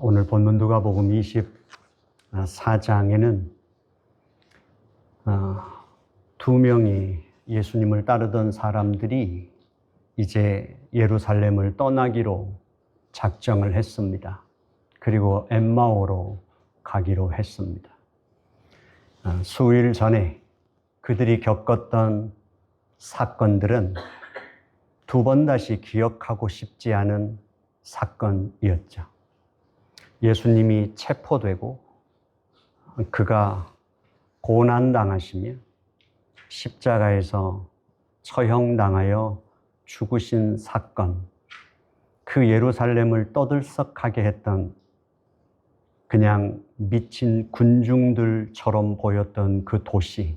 오늘 본문 누가복음 24장에는 두 명이 예수님을 따르던 사람들이 이제 예루살렘을 떠나기로 작정을 했습니다. 그리고 엠마오로 가기로 했습니다. 수일 전에 그들이 겪었던 사건들은 두 번 다시 기억하고 싶지 않은 사건이었죠. 예수님이 체포되고 그가 고난당하시며 십자가에서 처형당하여 죽으신 사건, 그 예루살렘을 떠들썩하게 했던 그냥 미친 군중들처럼 보였던 그 도시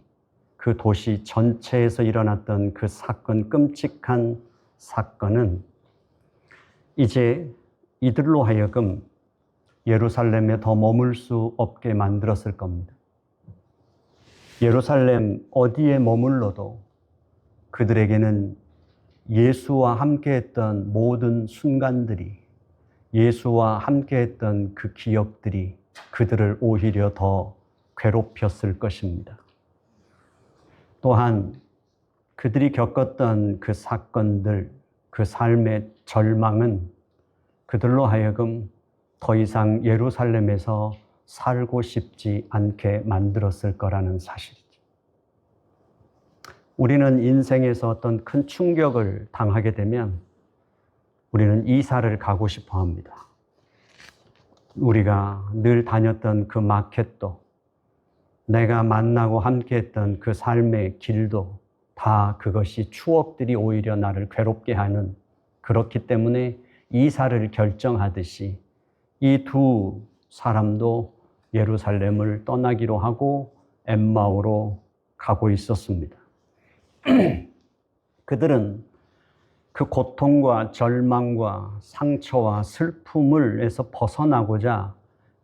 전체에서 일어났던 그 사건, 끔찍한 사건은 이제 이들로 하여금 예루살렘에 더 머물 수 없게 만들었을 겁니다. 예루살렘 어디에 머물러도 그들에게는 예수와 함께했던 모든 순간들이, 예수와 함께했던 그 기억들이 그들을 오히려 더 괴롭혔을 것입니다. 또한 그들이 겪었던 그 사건들, 그 삶의 절망은 그들로 하여금 더 이상 예루살렘에서 살고 싶지 않게 만들었을 거라는 사실이죠. 우리는 인생에서 어떤 큰 충격을 당하게 되면 우리는 이사를 가고 싶어 합니다. 우리가 늘 다녔던 그 마켓도, 내가 만나고 함께했던 그 삶의 길도 다 그것이 추억들이 오히려 나를 괴롭게 하는, 그렇기 때문에 이사를 결정하듯이 이 두 사람도 예루살렘을 떠나기로 하고 엠마오로 가고 있었습니다. 그들은 그 고통과 절망과 상처와 슬픔을에서 벗어나고자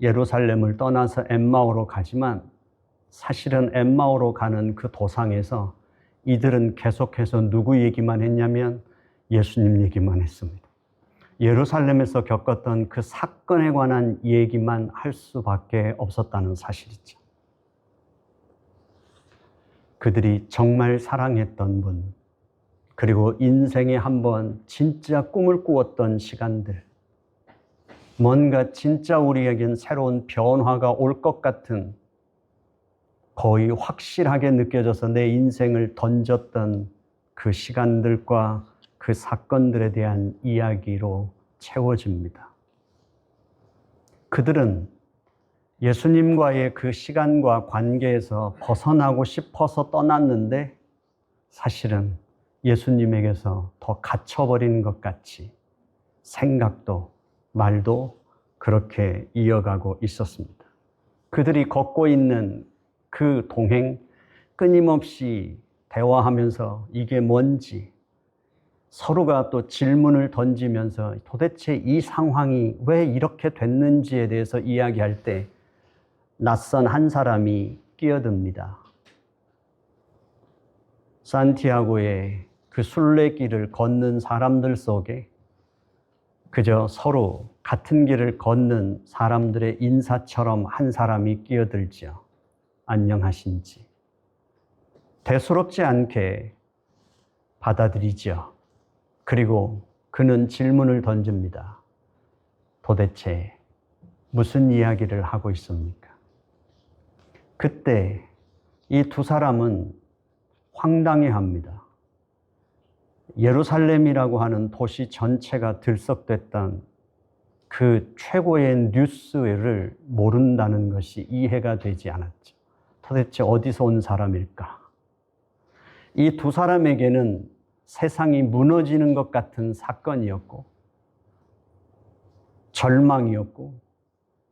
예루살렘을 떠나서 엠마오로 가지만 사실은 엠마오로 가는 그 도상에서 이들은 계속해서 누구 얘기만 했냐면 예수님 얘기만 했습니다. 예루살렘에서 겪었던 그 사건에 관한 얘기만 할 수밖에 없었다는 사실이죠. 그들이 정말 사랑했던 분, 그리고 인생에 한번 진짜 꿈을 꾸었던 시간들, 뭔가 진짜 우리에겐 새로운 변화가 올 것 같은, 거의 확실하게 느껴져서 내 인생을 던졌던 그 시간들과 그 사건들에 대한 이야기로 채워집니다. 그들은 예수님과의 그 시간과 관계에서 벗어나고 싶어서 떠났는데 사실은 예수님에게서 더 갇혀버린 것 같이 생각도 말도 그렇게 이어가고 있었습니다. 그들이 걷고 있는 그 동행, 끊임없이 대화하면서 이게 뭔지 서로가 또 질문을 던지면서 도대체 이 상황이 왜 이렇게 됐는지에 대해서 이야기할 때 낯선 한 사람이 끼어듭니다. 산티아고의 그 순례길을 걷는 사람들 속에 그저 서로 같은 길을 걷는 사람들의 인사처럼 한 사람이 끼어들죠. 안녕하신지. 대수롭지 않게 받아들이죠. 그리고 그는 질문을 던집니다. 도대체 무슨 이야기를 하고 있습니까? 그때 이 두 사람은 황당해합니다. 예루살렘이라고 하는 도시 전체가 들썩댔던 그 최고의 뉴스를 모른다는 것이 이해가 되지 않았죠. 도대체 어디서 온 사람일까? 이 두 사람에게는 세상이 무너지는 것 같은 사건이었고 절망이었고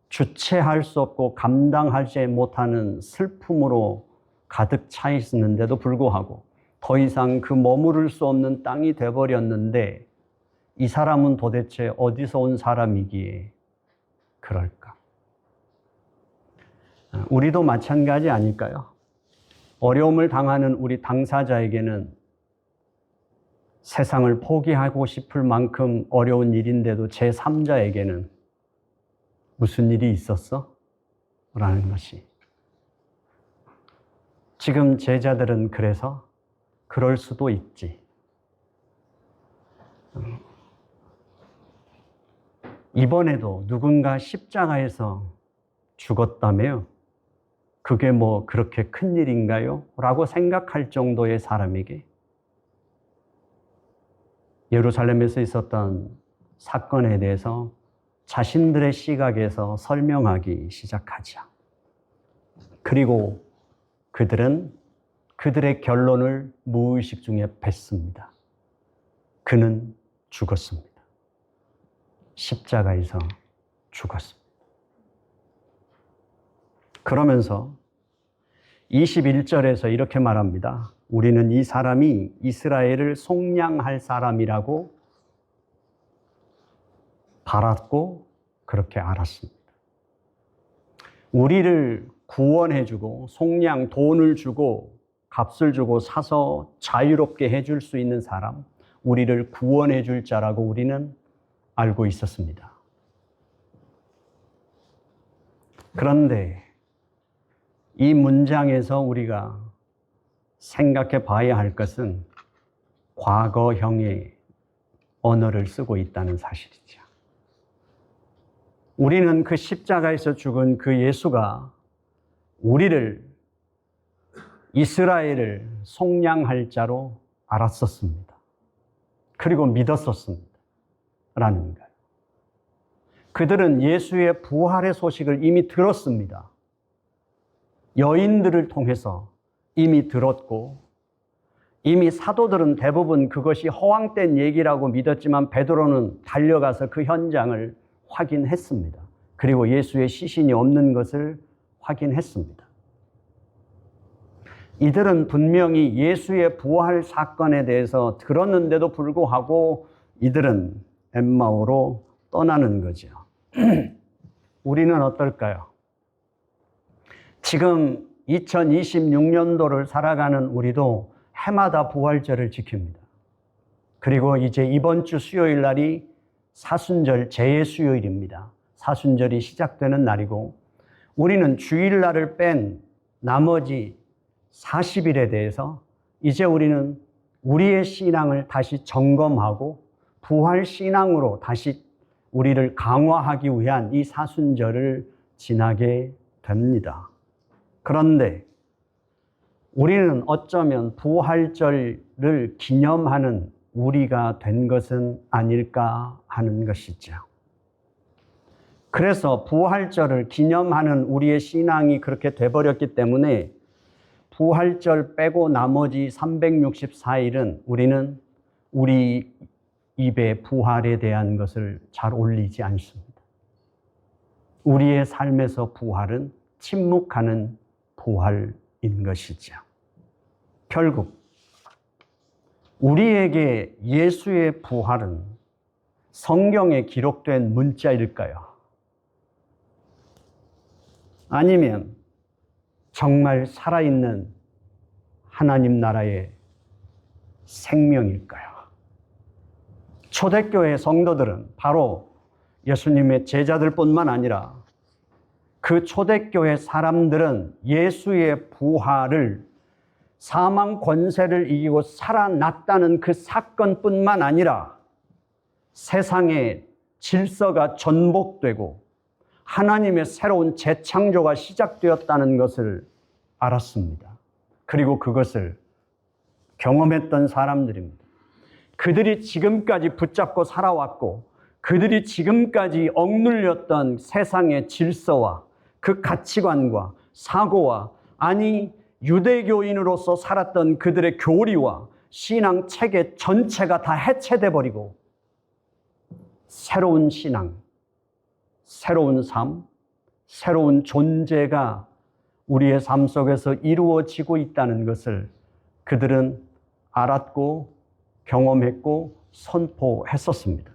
주체할 수 없고 감당하지 못하는 슬픔으로 가득 차 있었는데도 불구하고 더 이상 그 머무를 수 없는 땅이 돼버렸는데 이 사람은 도대체 어디서 온 사람이기에 그럴까? 우리도 마찬가지 아닐까요? 어려움을 당하는 우리 당사자에게는 세상을 포기하고 싶을 만큼 어려운 일인데도 제3자에게는 무슨 일이 있었어? 라는 것이. 지금 제자들은 그래서 그럴 수도 있지. 이번에도 누군가 십자가에서 죽었다며요. 그게 뭐 그렇게 큰 일인가요? 라고 생각할 정도의 사람에게 예루살렘에서 있었던 사건에 대해서 자신들의 시각에서 설명하기 시작하죠. 그리고 그들은 그들의 결론을 무의식 중에 뱉습니다. 그는 죽었습니다. 십자가에서 죽었습니다. 그러면서 21절에서 이렇게 말합니다. 우리는 이 사람이 이스라엘을 속량할 사람이라고 바랐고 그렇게 알았습니다. 우리를 구원해주고 속량, 돈을 주고 값을 주고 사서 자유롭게 해줄 수 있는 사람, 우리를 구원해줄 자라고 우리는 알고 있었습니다. 그런데 이 문장에서 우리가 생각해 봐야 할 것은 과거형의 언어를 쓰고 있다는 사실이죠. 우리는 그 십자가에서 죽은 그 예수가 우리를, 이스라엘을 속량할 자로 알았었습니다. 그리고 믿었었습니다. 라는 거예요. 그들은 예수의 부활의 소식을 이미 들었습니다. 여인들을 통해서 이미 들었고, 이미 사도들은 대부분 그것이 허황된 얘기라고 믿었지만 베드로는 달려가서 그 현장을 확인했습니다. 그리고 예수의 시신이 없는 것을 확인했습니다. 이들은 분명히 예수의 부활 사건에 대해서 들었는데도 불구하고 이들은 엠마오로 떠나는 거죠. 우리는 어떨까요? 지금 2026년도를 살아가는 우리도 해마다 부활절을 지킵니다. 그리고 이제 이번 주 수요일 날이 사순절 재예수요일입니다. 사순절이 시작되는 날이고 우리는 주일날을 뺀 나머지 40일에 대해서 이제 우리는 우리의 신앙을 다시 점검하고 부활 신앙으로 다시 우리를 강화하기 위한 이 사순절을 지나게 됩니다. 그런데 우리는 어쩌면 부활절을 기념하는 우리가 된 것은 아닐까 하는 것이죠. 그래서 부활절을 기념하는 우리의 신앙이 그렇게 돼버렸기 때문에 부활절 빼고 나머지 364일은 우리는 우리 입에 부활에 대한 것을 잘 올리지 않습니다. 우리의 삶에서 부활은 침묵하는 부활인 것이죠. 결국 우리에게 예수의 부활은 성경에 기록된 문자일까요? 아니면 정말 살아있는 하나님 나라의 생명일까요? 초대교회 성도들은 바로 예수님의 제자들뿐만 아니라 그 초대교회 사람들은 예수의 부활을 사망 권세를 이기고 살아났다는 그 사건뿐만 아니라 세상의 질서가 전복되고 하나님의 새로운 재창조가 시작되었다는 것을 알았습니다. 그리고 그것을 경험했던 사람들입니다. 그들이 지금까지 붙잡고 살아왔고 그들이 지금까지 억눌렸던 세상의 질서와 그 가치관과 사고와 아니 유대교인으로서 살았던 그들의 교리와 신앙 체계 전체가 다 해체돼 버리고 새로운 신앙, 새로운 삶, 새로운 존재가 우리의 삶 속에서 이루어지고 있다는 것을 그들은 알았고 경험했고 선포했었습니다.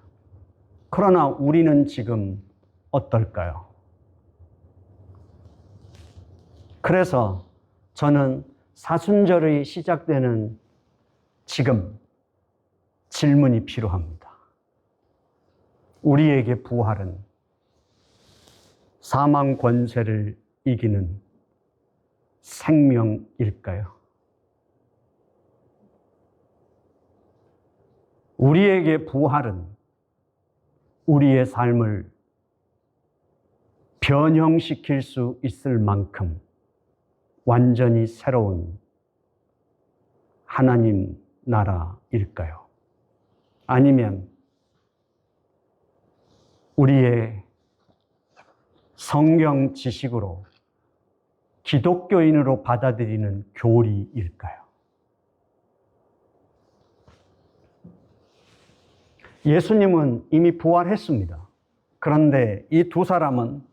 그러나 우리는 지금 어떨까요? 그래서 저는 사순절이 시작되는 지금 질문이 필요합니다. 우리에게 부활은 사망 권세를 이기는 생명일까요? 우리에게 부활은 우리의 삶을 변형시킬 수 있을 만큼 완전히 새로운 하나님 나라일까요? 아니면 우리의 성경 지식으로 기독교인으로 받아들이는 교리일까요? 예수님은 이미 부활했습니다. 그런데 이 두 사람은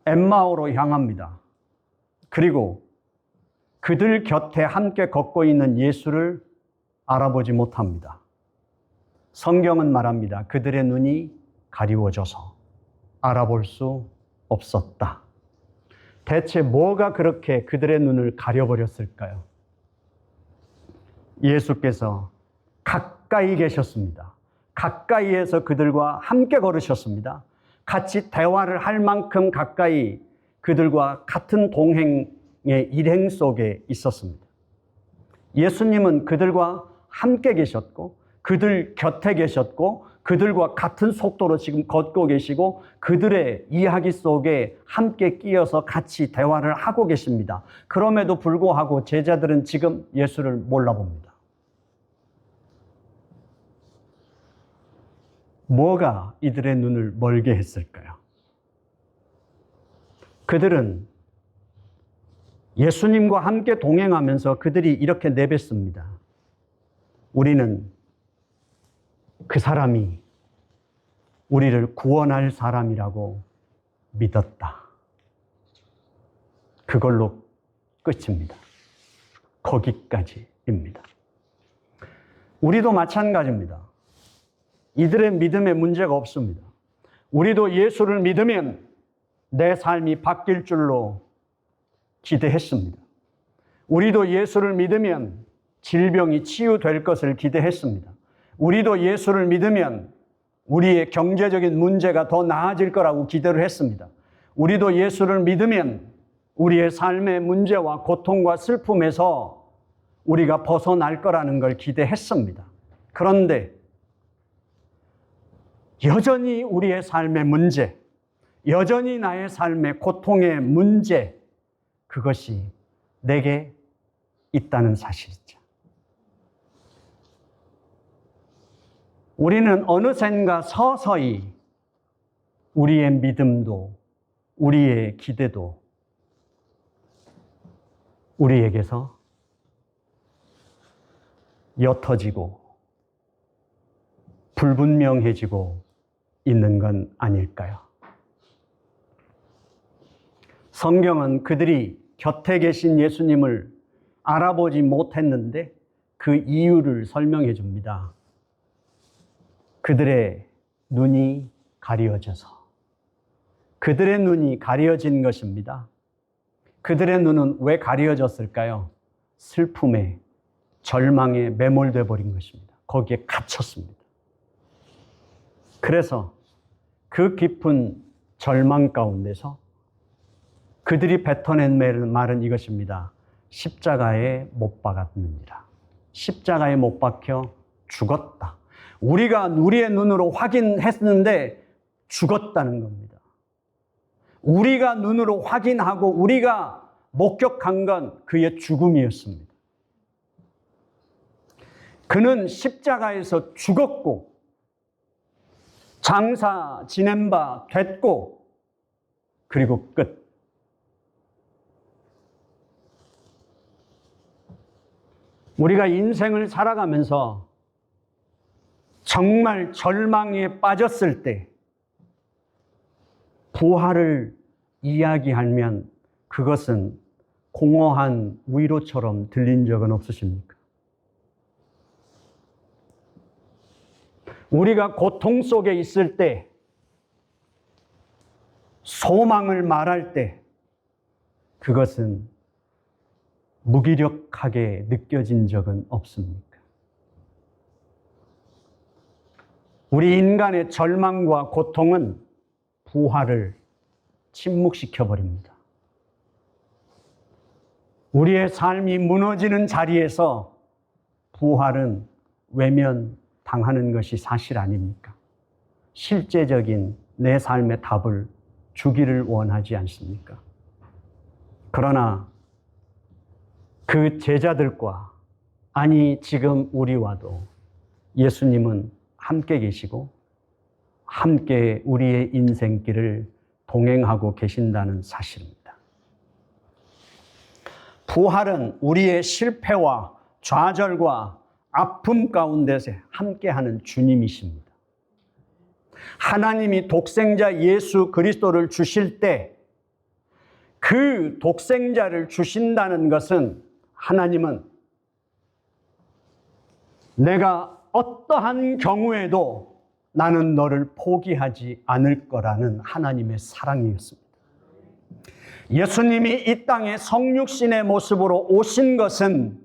엠마오로 향합니다. 그리고 그들 곁에 함께 걷고 있는 예수를 알아보지 못합니다. 성경은 말합니다. 그들의 눈이 가리워져서 알아볼 수 없었다. 대체 뭐가 그렇게 그들의 눈을 가려버렸을까요? 예수께서 가까이 계셨습니다. 가까이에서 그들과 함께 걸으셨습니다. 같이 대화를 할 만큼 가까이 그들과 같은 동행의 일행 속에 있었습니다. 예수님은 그들과 함께 계셨고 그들 곁에 계셨고 그들과 같은 속도로 지금 걷고 계시고 그들의 이야기 속에 함께 끼어서 같이 대화를 하고 계십니다. 그럼에도 불구하고 제자들은 지금 예수를 몰라봅니다. 뭐가 이들의 눈을 멀게 했을까요? 그들은 예수님과 함께 동행하면서 그들이 이렇게 내뱉습니다. 우리는 그 사람이 우리를 구원할 사람이라고 믿었다. 그걸로 끝입니다. 거기까지입니다. 우리도 마찬가지입니다. 이들의 믿음에 문제가 없습니다. 우리도 예수를 믿으면 내 삶이 바뀔 줄로 기대했습니다. 우리도 예수를 믿으면 질병이 치유될 것을 기대했습니다. 우리도 예수를 믿으면 우리의 경제적인 문제가 더 나아질 거라고 기대를 했습니다. 우리도 예수를 믿으면 우리의 삶의 문제와 고통과 슬픔에서 우리가 벗어날 거라는 걸 기대했습니다. 그런데 여전히 우리의 삶의 문제, 여전히 나의 삶의 고통의 문제, 그것이 내게 있다는 사실이죠. 우리는 어느샌가 서서히 우리의 믿음도 우리의 기대도 우리에게서 옅어지고 불분명해지고 있는 건 아닐까요? 성경은 그들이 곁에 계신 예수님을 알아보지 못했는데 그 이유를 설명해 줍니다. 그들의 눈이 가려져서. 그들의 눈이 가려진 것입니다. 그들의 눈은 왜 가려졌을까요? 슬픔에, 절망에 매몰돼 버린 것입니다. 거기에 갇혔습니다. 그래서 그 깊은 절망 가운데서 그들이 뱉어낸 말은 이것입니다. 십자가에 못 박았느니라. 십자가에 못 박혀 죽었다. 우리가 우리의 눈으로 확인했는데 죽었다는 겁니다. 우리가 눈으로 확인하고 우리가 목격한 건 그의 죽음이었습니다. 그는 십자가에서 죽었고 장사 지낸 바 됐고 그리고 끝. 우리가 인생을 살아가면서 정말 절망에 빠졌을 때 부활을 이야기하면 그것은 공허한 위로처럼 들린 적은 없으십니까? 우리가 고통 속에 있을 때, 소망을 말할 때 그것은 무기력하게 느껴진 적은 없습니까? 우리 인간의 절망과 고통은 부활을 침묵시켜버립니다. 우리의 삶이 무너지는 자리에서 부활은 외면당하는 것이 사실 아닙니까? 실제적인 내 삶의 답을 주기를 원하지 않습니까? 그러나 그 제자들과, 아니 지금 우리와도 예수님은 함께 계시고 함께 우리의 인생길을 동행하고 계신다는 사실입니다. 부활은 우리의 실패와 좌절과 아픔 가운데서 함께하는 주님이십니다. 하나님이 독생자 예수 그리스도를 주실 때 그 독생자를 주신다는 것은 하나님은 내가 어떠한 경우에도 나는 너를 포기하지 않을 거라는 하나님의 사랑이었습니다. 예수님이 이 땅에 성육신의 모습으로 오신 것은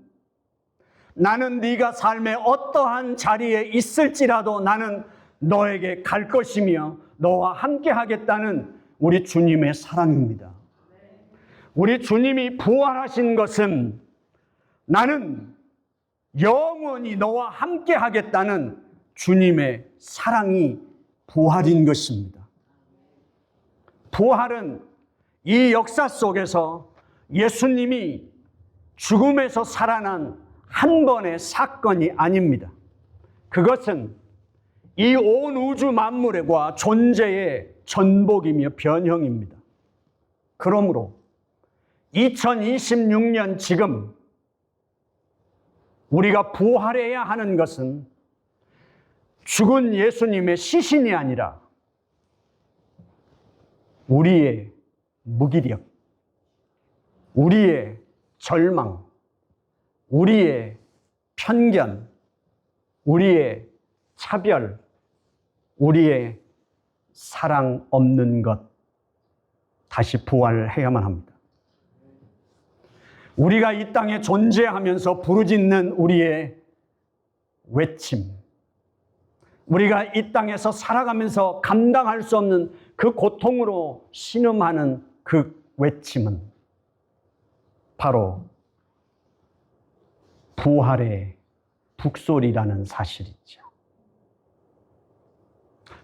나는 네가 삶의 어떠한 자리에 있을지라도 나는 너에게 갈 것이며 너와 함께 하겠다는 우리 주님의 사랑입니다. 우리 주님이 부활하신 것은 나는 영원히 너와 함께 하겠다는 주님의 사랑이 부활인 것입니다. 부활은 이 역사 속에서 예수님이 죽음에서 살아난 한 번의 사건이 아닙니다. 그것은 이 온 우주 만물과 존재의 전복이며 변형입니다. 그러므로 2026년 지금 우리가 부활해야 하는 것은 죽은 예수님의 시신이 아니라 우리의 무기력, 우리의 절망, 우리의 편견, 우리의 차별, 우리의 사랑 없는 것, 다시 부활해야만 합니다. 우리가 이 땅에 존재하면서 부르짖는 우리의 외침, 우리가 이 땅에서 살아가면서 감당할 수 없는 그 고통으로 신음하는 그 외침은 바로 부활의 북소리라는 사실이죠.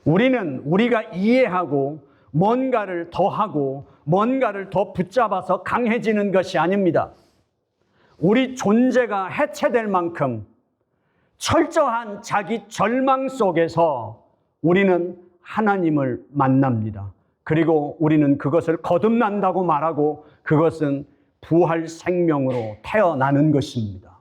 우리는 우리가 이해하고 뭔가를 더하고 뭔가를 더 붙잡아서 강해지는 것이 아닙니다. 우리 존재가 해체될 만큼 철저한 자기 절망 속에서 우리는 하나님을 만납니다. 그리고 우리는 그것을 거듭난다고 말하고 그것은 부활 생명으로 태어나는 것입니다.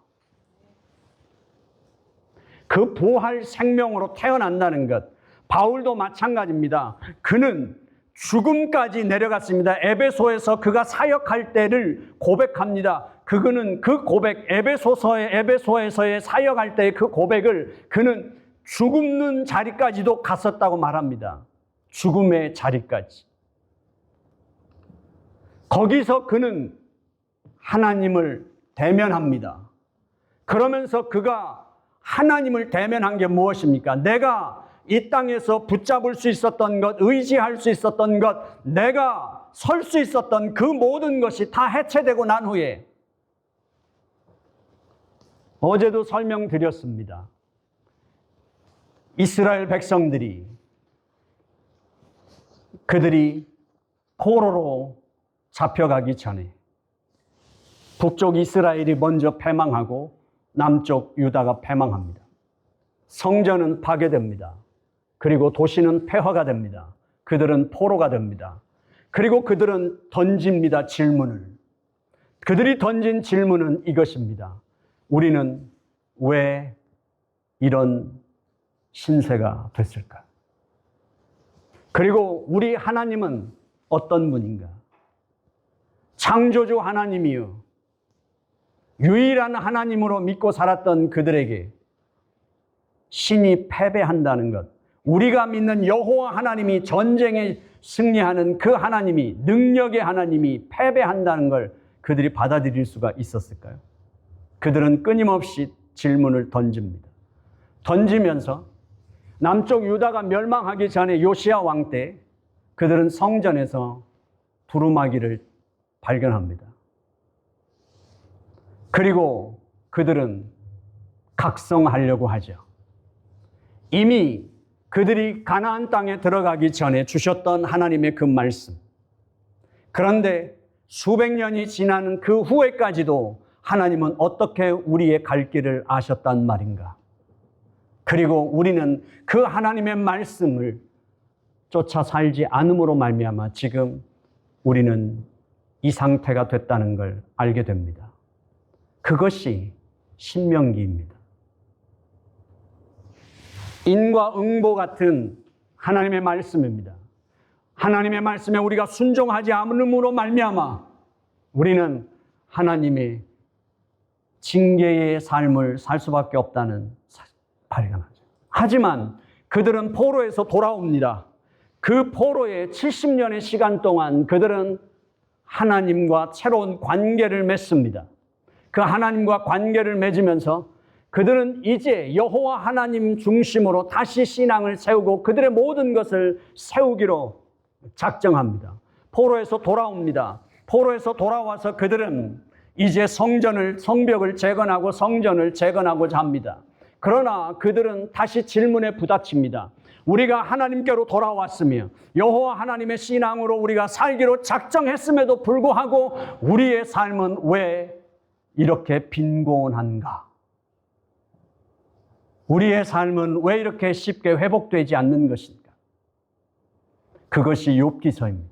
그 부활 생명으로 태어난다는 것, 바울도 마찬가지입니다. 그는 죽음까지 내려갔습니다. 에베소에서 그가 사역할 때를 고백합니다. 그는 그 고백, 에베소에서의 사역할 때의 그 고백을 그는 죽는 자리까지도 갔었다고 말합니다. 죽음의 자리까지. 거기서 그는 하나님을 대면합니다. 그러면서 그가 하나님을 대면한 게 무엇입니까? 내가 이 땅에서 붙잡을 수 있었던 것, 의지할 수 있었던 것, 내가 설 수 있었던 그 모든 것이 다 해체되고 난 후에 어제도 설명드렸습니다. 이스라엘 백성들이 그들이 포로로 잡혀가기 전에 북쪽 이스라엘이 먼저 패망하고 남쪽 유다가 패망합니다. 성전은 파괴됩니다. 그리고 도시는 폐허가 됩니다. 그들은 포로가 됩니다. 그리고 그들은 던집니다, 질문을. 그들이 던진 질문은 이것입니다. 우리는 왜 이런 신세가 됐을까? 그리고 우리 하나님은 어떤 분인가? 창조주 하나님이요, 유일한 하나님으로 믿고 살았던 그들에게 신이 패배한다는 것, 우리가 믿는 여호와 하나님이 전쟁에 승리하는 그 하나님이, 능력의 하나님이 패배한다는 걸 그들이 받아들일 수가 있었을까요? 그들은 끊임없이 질문을 던집니다. 던지면서 남쪽 유다가 멸망하기 전에 요시야 왕 때 그들은 성전에서 두루마기를 발견합니다. 그리고 그들은 각성하려고 하죠. 이미 그들이 가나안 땅에 들어가기 전에 주셨던 하나님의 그 말씀. 그런데 수백 년이 지나는 그 후에까지도 하나님은 어떻게 우리의 갈 길을 아셨단 말인가? 그리고 우리는 그 하나님의 말씀을 쫓아 살지 않음으로 말미암아 지금 우리는 이 상태가 됐다는 걸 알게 됩니다. 그것이 신명기입니다. 인과응보 같은 하나님의 말씀입니다. 하나님의 말씀에 우리가 순종하지 않음으로 말미암아 우리는 하나님의 징계의 삶을 살 수밖에 없다는 발견하죠. 하지만 그들은 포로에서 돌아옵니다. 그 포로의 70년의 시간 동안 그들은 하나님과 새로운 관계를 맺습니다. 그 하나님과 관계를 맺으면서 그들은 이제 여호와 하나님 중심으로 다시 신앙을 세우고 그들의 모든 것을 세우기로 작정합니다. 포로에서 돌아옵니다. 포로에서 돌아와서 그들은 이제 성벽을 재건하고 성전을 재건하고자 합니다. 그러나 그들은 다시 질문에 부딪힙니다. 우리가 하나님께로 돌아왔으며 여호와 하나님의 신앙으로 우리가 살기로 작정했음에도 불구하고 우리의 삶은 왜 이렇게 빈곤한가? 우리의 삶은 왜 이렇게 쉽게 회복되지 않는 것인가? 그것이 욥기서입니다.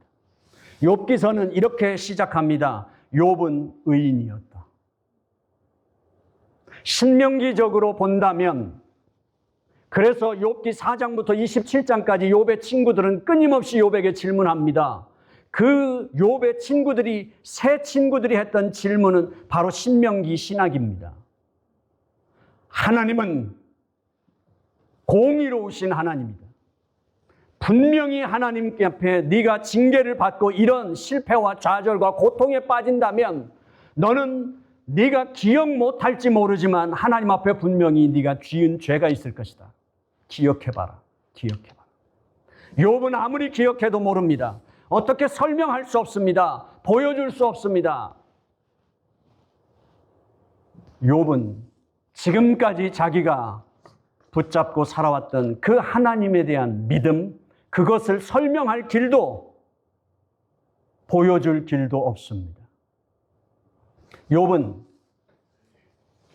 욥기서는 이렇게 시작합니다. 욥은 의인이었다. 신명기적으로 본다면 그래서 욥기 4장부터 27장까지 욥의 친구들은 끊임없이 욥에게 질문합니다. 그 욥의 친구들이 새 친구들이 했던 질문은 바로 신명기 신학입니다. 하나님은 공의로우신 하나님이다. 분명히 하나님 앞에 네가 징계를 받고 이런 실패와 좌절과 고통에 빠진다면 너는 네가 기억 못할지 모르지만 하나님 앞에 분명히 네가 지은 죄가 있을 것이다. 기억해봐라. 기억해봐라. 욥은 아무리 기억해도 모릅니다. 어떻게 설명할 수 없습니다. 보여줄 수 없습니다. 욥은 지금까지 자기가 붙잡고 살아왔던 그 하나님에 대한 믿음, 그것을 설명할 길도 보여줄 길도 없습니다. 욥은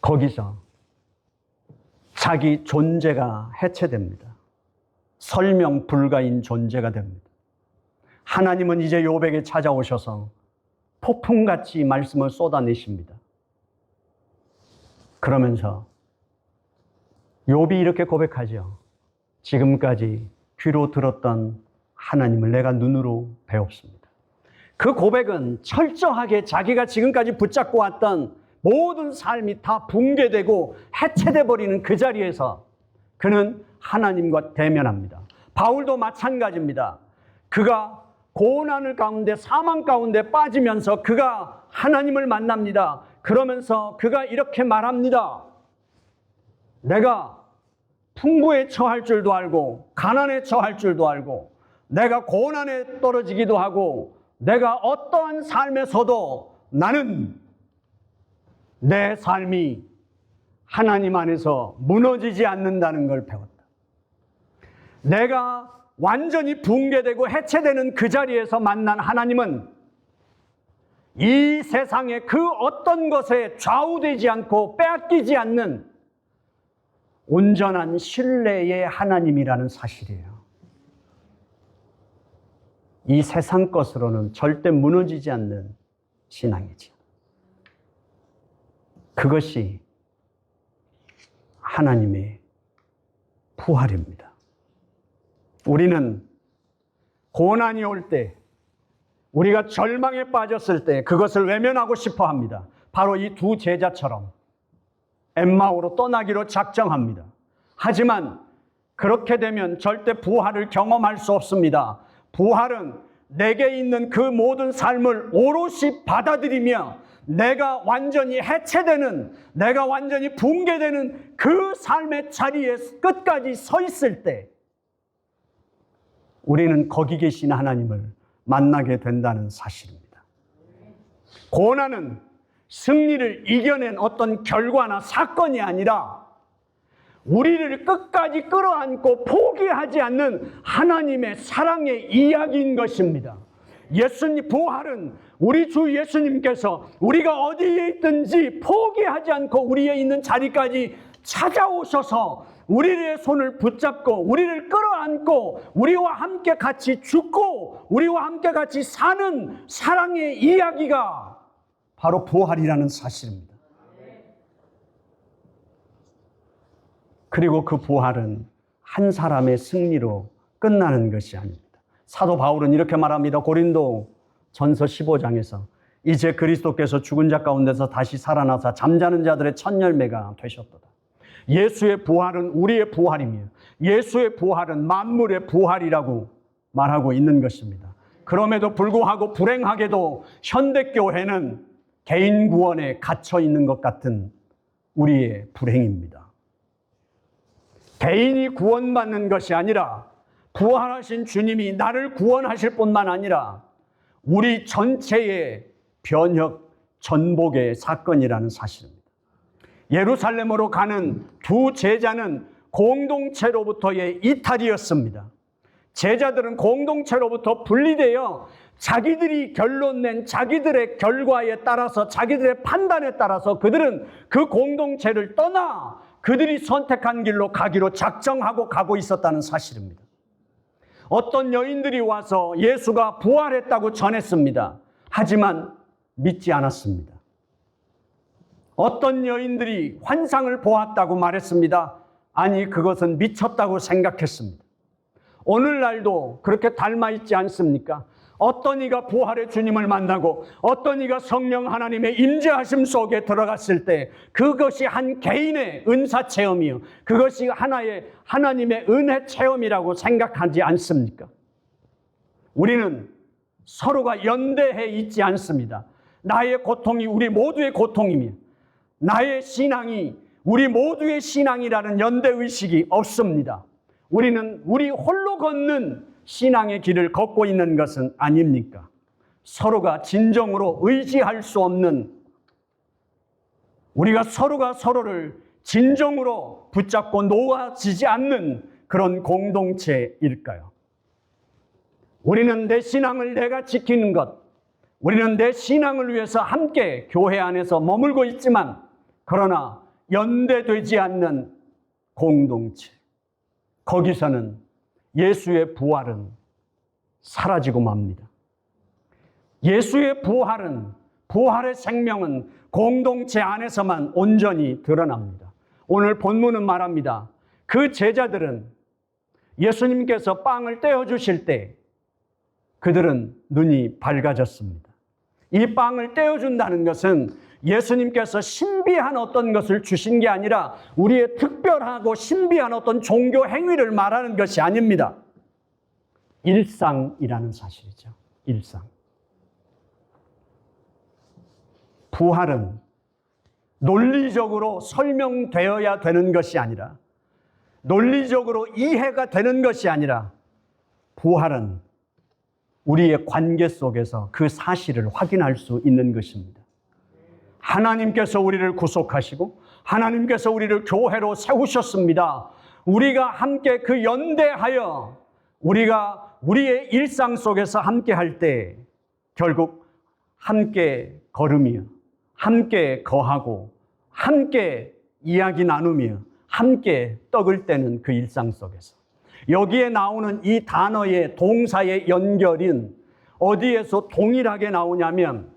거기서 자기 존재가 해체됩니다. 설명 불가인 존재가 됩니다. 하나님은 이제 욥에게 찾아오셔서 폭풍같이 말씀을 쏟아내십니다. 그러면서 욥이 이렇게 고백하죠. 지금까지 귀로 들었던 하나님을 내가 눈으로 배웠습니다. 그 고백은 철저하게 자기가 지금까지 붙잡고 왔던 모든 삶이 다 붕괴되고 해체돼 버리는 그 자리에서 그는 하나님과 대면합니다. 바울도 마찬가지입니다. 그가 고난을 가운데 사망 가운데 빠지면서 그가 하나님을 만납니다. 그러면서 그가 이렇게 말합니다. 내가 풍부에 처할 줄도 알고 가난에 처할 줄도 알고 내가 고난에 떨어지기도 하고 내가 어떠한 삶에서도 나는 내 삶이 하나님 안에서 무너지지 않는다는 걸 배웠다. 내가 완전히 붕괴되고 해체되는 그 자리에서 만난 하나님은 이 세상의 그 어떤 것에 좌우되지 않고 빼앗기지 않는 온전한 신뢰의 하나님이라는 사실이에요. 이 세상 것으로는 절대 무너지지 않는 신앙이죠. 그것이 하나님의 부활입니다. 우리는 고난이 올 때, 우리가 절망에 빠졌을 때 그것을 외면하고 싶어 합니다. 바로 이 두 제자처럼 엠마오로 떠나기로 작정합니다. 하지만 그렇게 되면 절대 부활을 경험할 수 없습니다. 부활은 내게 있는 그 모든 삶을 오롯이 받아들이며 내가 완전히 해체되는, 내가 완전히 붕괴되는 그 삶의 자리에 끝까지 서 있을 때 우리는 거기 계신 하나님을 만나게 된다는 사실입니다. 고난은 승리를 이겨낸 어떤 결과나 사건이 아니라 우리를 끝까지 끌어안고 포기하지 않는 하나님의 사랑의 이야기인 것입니다. 예수님 부활은 우리 주 예수님께서 우리가 어디에 있든지 포기하지 않고 우리의 있는 자리까지 찾아오셔서 우리의 손을 붙잡고 우리를 끌어안고 우리와 함께 같이 죽고 우리와 함께 같이 사는 사랑의 이야기가 바로 부활이라는 사실입니다. 그리고 그 부활은 한 사람의 승리로 끝나는 것이 아닙니다. 사도 바울은 이렇게 말합니다. 고린도 전서 15장에서 이제 그리스도께서 죽은 자 가운데서 다시 살아나사 잠자는 자들의 첫 열매가 되셨도다. 예수의 부활은 우리의 부활이며 예수의 부활은 만물의 부활이라고 말하고 있는 것입니다. 그럼에도 불구하고 불행하게도 현대교회는 개인 구원에 갇혀 있는 것 같은 우리의 불행입니다. 개인이 구원받는 것이 아니라 부활하신 주님이 나를 구원하실 뿐만 아니라 우리 전체의 변혁, 전복의 사건이라는 사실입니다. 예루살렘으로 가는 두 제자는 공동체로부터의 이탈이었습니다. 제자들은 공동체로부터 분리되어 자기들이 결론 낸 자기들의 결과에 따라서 자기들의 판단에 따라서 그들은 그 공동체를 떠나 그들이 선택한 길로 가기로 작정하고 가고 있었다는 사실입니다. 어떤 여인들이 와서 예수가 부활했다고 전했습니다. 하지만 믿지 않았습니다. 어떤 여인들이 환상을 보았다고 말했습니다. 아니, 그것은 미쳤다고 생각했습니다. 오늘날도 그렇게 닮아 있지 않습니까? 어떤 이가 부활의 주님을 만나고 어떤 이가 성령 하나님의 임재하심 속에 들어갔을 때 그것이 한 개인의 은사 체험이요, 그것이 하나의 하나님의 은혜 체험이라고 생각하지 않습니까? 우리는 서로가 연대해 있지 않습니다. 나의 고통이 우리 모두의 고통이며 나의 신앙이 우리 모두의 신앙이라는 연대의식이 없습니다. 우리는 우리 홀로 걷는 신앙의 길을 걷고 있는 것은 아닙니까? 서로가 진정으로 의지할 수 없는, 우리가 서로가 서로를 진정으로 붙잡고 놓아지지 않는 그런 공동체일까요? 우리는 내 신앙을 내가 지키는 것, 우리는 내 신앙을 위해서 함께 교회 안에서 머물고 있지만 그러나 연대되지 않는 공동체, 거기서는 예수의 부활은 사라지고 맙니다. 예수의 부활은, 부활의 생명은 공동체 안에서만 온전히 드러납니다. 오늘 본문은 말합니다. 그 제자들은 예수님께서 빵을 떼어주실 때 그들은 눈이 밝아졌습니다. 이 빵을 떼어준다는 것은 예수님께서 신비한 어떤 것을 주신 게 아니라 우리의 특별하고 신비한 어떤 종교 행위를 말하는 것이 아닙니다. 일상이라는 사실이죠. 일상. 부활은 논리적으로 설명되어야 되는 것이 아니라, 논리적으로 이해가 되는 것이 아니라, 부활은 우리의 관계 속에서 그 사실을 확인할 수 있는 것입니다. 하나님께서 우리를 구속하시고 하나님께서 우리를 교회로 세우셨습니다. 우리가 함께 그 연대하여 우리가 우리의 일상 속에서 함께 할 때 결국 함께 걸으며 함께 거하고 함께 이야기 나누며 함께 떡을 떼는 그 일상 속에서 여기에 나오는 이 단어의 동사의 연결인 어디에서 동일하게 나오냐면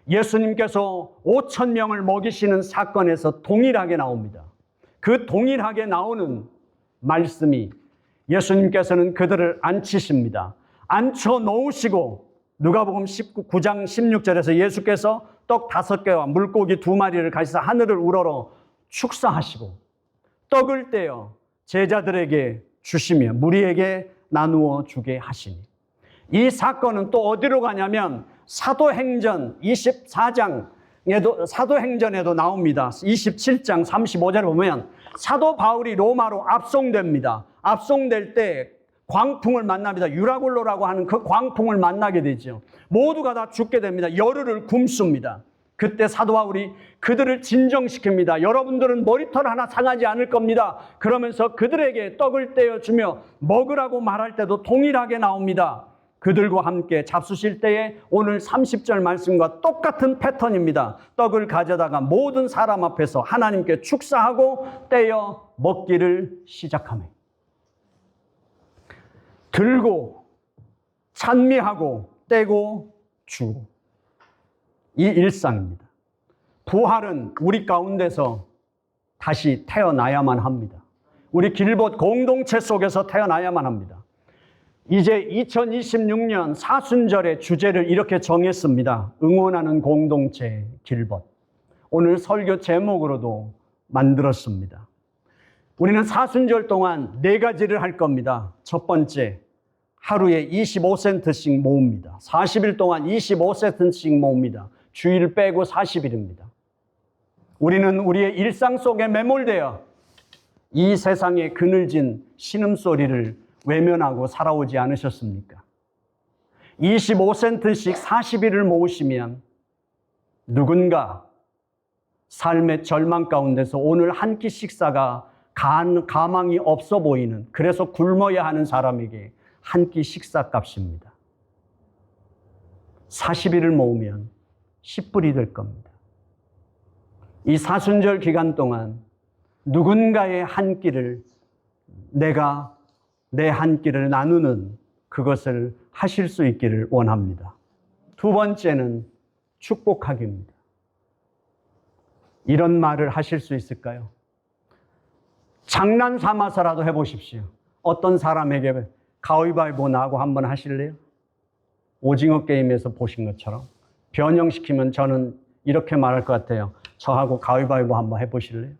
예수님께서 5,000명을 먹이시는 사건에서 동일하게 나옵니다. 그 동일하게 나오는 말씀이 예수님께서는 그들을 앉히십니다. 앉혀 놓으시고 누가복음 19장 16절에서 예수께서 떡 5개와 물고기 2마리를 가지사 하늘을 우러러 축사하시고 떡을 떼어 제자들에게 주시며 무리에게 나누어 주게 하시니, 이 사건은 또 어디로 가냐면 사도행전 24장에도, 사도행전에도 나옵니다. 27장 35절에 보면 사도 바울이 로마로 압송됩니다. 압송될 때 광풍을 만납니다. 유라굴로라고 하는 그 광풍을 만나게 되죠. 모두가 다 죽게 됩니다. 열흘을 굶습니다. 그때 사도 바울이 그들을 진정시킵니다. 여러분들은 머리털 하나 상하지 않을 겁니다. 그러면서 그들에게 떡을 떼어주며 먹으라고 말할 때도 동일하게 나옵니다. 그들과 함께 잡수실 때에 오늘 30절 말씀과 똑같은 패턴입니다. 떡을 가져다가 모든 사람 앞에서 하나님께 축사하고 떼어 먹기를 시작하며 들고 찬미하고 떼고 주고, 이 일상입니다. 부활은 우리 가운데서 다시 태어나야만 합니다. 우리 길벗 공동체 속에서 태어나야만 합니다. 이제 2026년 사순절의 주제를 이렇게 정했습니다. 응원하는 공동체 길벗. 오늘 설교 제목으로도 만들었습니다. 우리는 사순절 동안 4가지를 할 겁니다. 첫 번째, 하루에 25센트씩 모읍니다. 40일 동안 25센트씩 모읍니다. 주일 빼고 40일입니다. 우리는 우리의 일상 속에 매몰되어 이 세상의 그늘진 신음소리를 외면하고 살아오지 않으셨습니까? 25센트씩 40일을 모으시면 누군가 삶의 절망 가운데서 오늘 한 끼 식사가 가망이 없어 보이는, 그래서 굶어야 하는 사람에게 한 끼 식사값입니다. 40일을 모으면 10불이 될 겁니다. 이 사순절 기간 동안 누군가의 한 끼를, 내가 내 한 끼를 나누는 그것을 하실 수 있기를 원합니다. 두 번째는 축복하기입니다. 이런 말을 하실 수 있을까요? 장난 삼아서라도 해보십시오. 어떤 사람에게 가위바위보 나고 한번 하실래요? 오징어 게임에서 보신 것처럼 변형시키면 저는 이렇게 말할 것 같아요. 저하고 가위바위보 한번 해보실래요?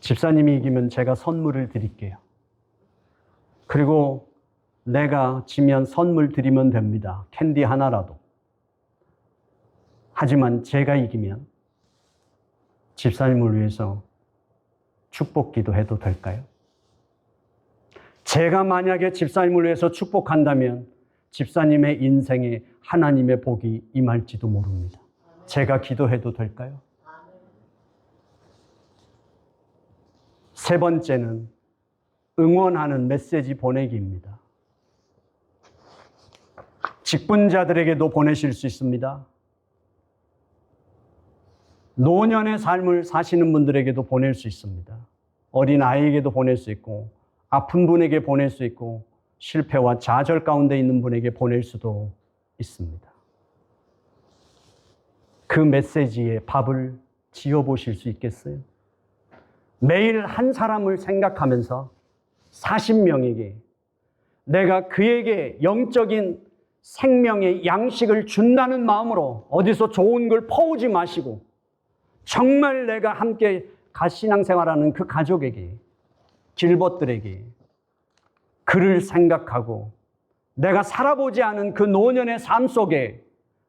집사님이 이기면 제가 선물을 드릴게요. 그리고 내가 지면 선물 드리면 됩니다. 캔디 하나라도. 하지만 제가 이기면 집사님을 위해서 축복기도 해도 될까요? 제가 만약에 집사님을 위해서 축복한다면 집사님의 인생에 하나님의 복이 임할지도 모릅니다. 제가 기도해도 될까요? 세 번째는 응원하는 메시지 보내기입니다. 직분자들에게도 보내실 수 있습니다. 노년의 삶을 사시는 분들에게도 보낼 수 있습니다. 어린아이에게도 보낼 수 있고, 아픈 분에게 보낼 수 있고, 실패와 좌절 가운데 있는 분에게 보낼 수도 있습니다. 그 메시지에 밥을 지어보실 수 있겠어요? 매일 한 사람을 생각하면서 40명에게 내가 그에게 영적인 생명의 양식을 준다는 마음으로 어디서 좋은 걸 퍼오지 마시고 정말 내가 함께 신앙생활하는 그 가족에게, 길벗들에게 그를 생각하고 내가 살아보지 않은 그 노년의 삶 속에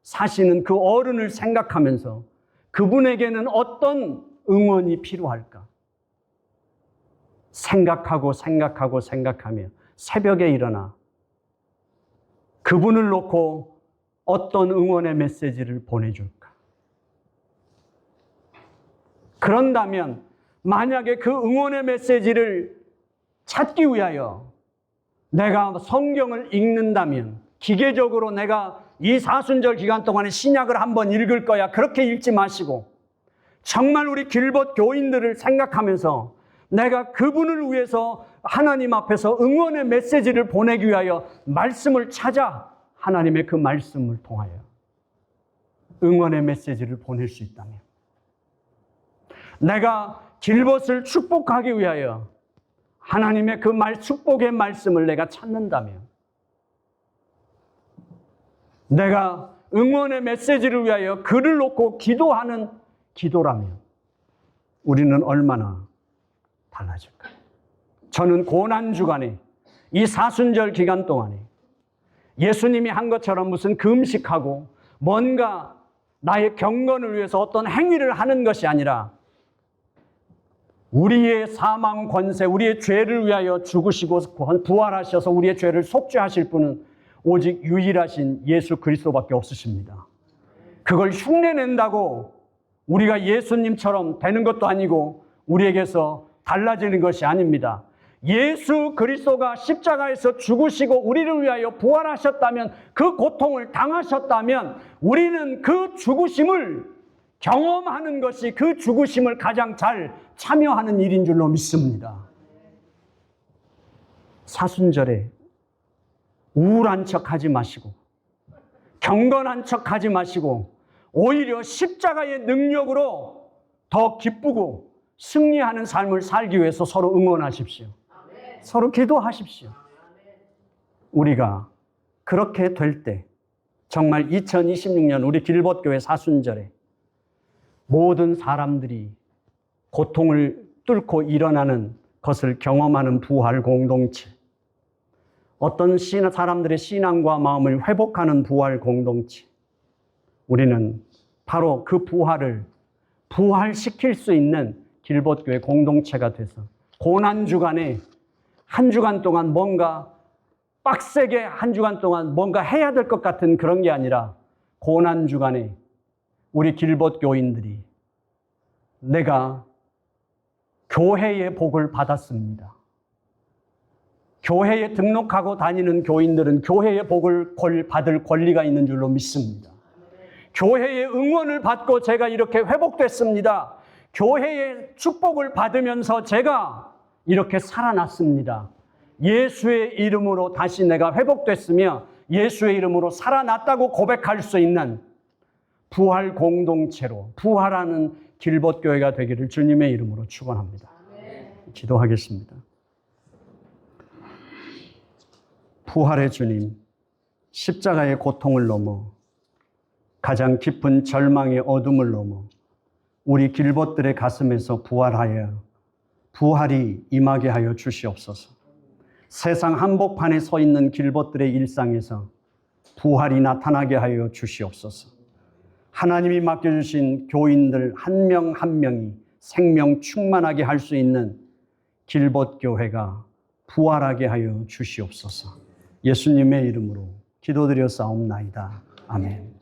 사시는 그 어른을 생각하면서 그분에게는 어떤 응원이 필요할까? 생각하며 새벽에 일어나 그분을 놓고 어떤 응원의 메시지를 보내줄까? 그런다면 만약에 그 응원의 메시지를 찾기 위하여 내가 성경을 읽는다면, 기계적으로 내가 이 사순절 기간 동안에 신약을 한번 읽을 거야, 그렇게 읽지 마시고 정말 우리 길벗 교인들을 생각하면서 내가 그분을 위해서 하나님 앞에서 응원의 메시지를 보내기 위하여 말씀을 찾아 하나님의 그 말씀을 통하여 응원의 메시지를 보낼 수 있다면, 내가 길벗을 축복하기 위하여 하나님의 그 축복의 말씀을 내가 찾는다면, 내가 응원의 메시지를 위하여 글을 놓고 기도하는 기도라면 우리는 얼마나 달라질까요? 저는 고난주간에, 이 사순절 기간 동안에 예수님이 한 것처럼 무슨 금식하고 뭔가 나의 경건을 위해서 어떤 행위를 하는 것이 아니라 우리의 사망 권세, 우리의 죄를 위하여 죽으시고 부활하셔서 우리의 죄를 속죄하실 분은 오직 유일하신 예수 그리스도밖에 없으십니다. 그걸 흉내낸다고 우리가 예수님처럼 되는 것도 아니고 우리에게서 달라지는 것이 아닙니다. 예수 그리스도가 십자가에서 죽으시고 우리를 위하여 부활하셨다면, 그 고통을 당하셨다면 우리는 그 죽으심을 경험하는 것이 그 죽으심을 가장 잘 참여하는 일인 줄로 믿습니다. 사순절에 우울한 척하지 마시고 경건한 척하지 마시고 오히려 십자가의 능력으로 더 기쁘고 승리하는 삶을 살기 위해서 서로 응원하십시오. 서로 기도하십시오. 우리가 그렇게 될 때 정말 2026년 우리 길벗교회 사순절에 모든 사람들이 고통을 뚫고 일어나는 것을 경험하는 부활 공동체, 어떤 사람들의 신앙과 마음을 회복하는 부활 공동체, 우리는 바로 그 부활을 부활시킬 수 있는 길벗교회 공동체가 돼서 고난주간에 한 주간 동안 뭔가 빡세게 한 주간 동안 뭔가 해야 될 것 같은 그런 게 아니라, 고난주간에 우리 길벗교인들이 내가 교회의 복을 받았습니다. 교회에 등록하고 다니는 교인들은 교회의 복을 받을 권리가 있는 줄로 믿습니다. 교회의 응원을 받고 제가 이렇게 회복됐습니다. 교회의 축복을 받으면서 제가 이렇게 살아났습니다. 예수의 이름으로 다시 내가 회복됐으며 예수의 이름으로 살아났다고 고백할 수 있는 부활 공동체로 부활하는 길벗교회가 되기를 주님의 이름으로 축원합니다. 기도하겠습니다. 부활의 주님, 십자가의 고통을 넘어 가장 깊은 절망의 어둠을 넘어 우리 길벗들의 가슴에서 부활이 임하게 하여 주시옵소서. 세상 한복판에 서 있는 길벗들의 일상에서 부활이 나타나게 하여 주시옵소서. 하나님이 맡겨주신 교인들 한 명 한 명이 생명 충만하게 할 수 있는 길벗교회가 부활하게 하여 주시옵소서. 예수님의 이름으로 기도드려 싸움나이다. 아멘.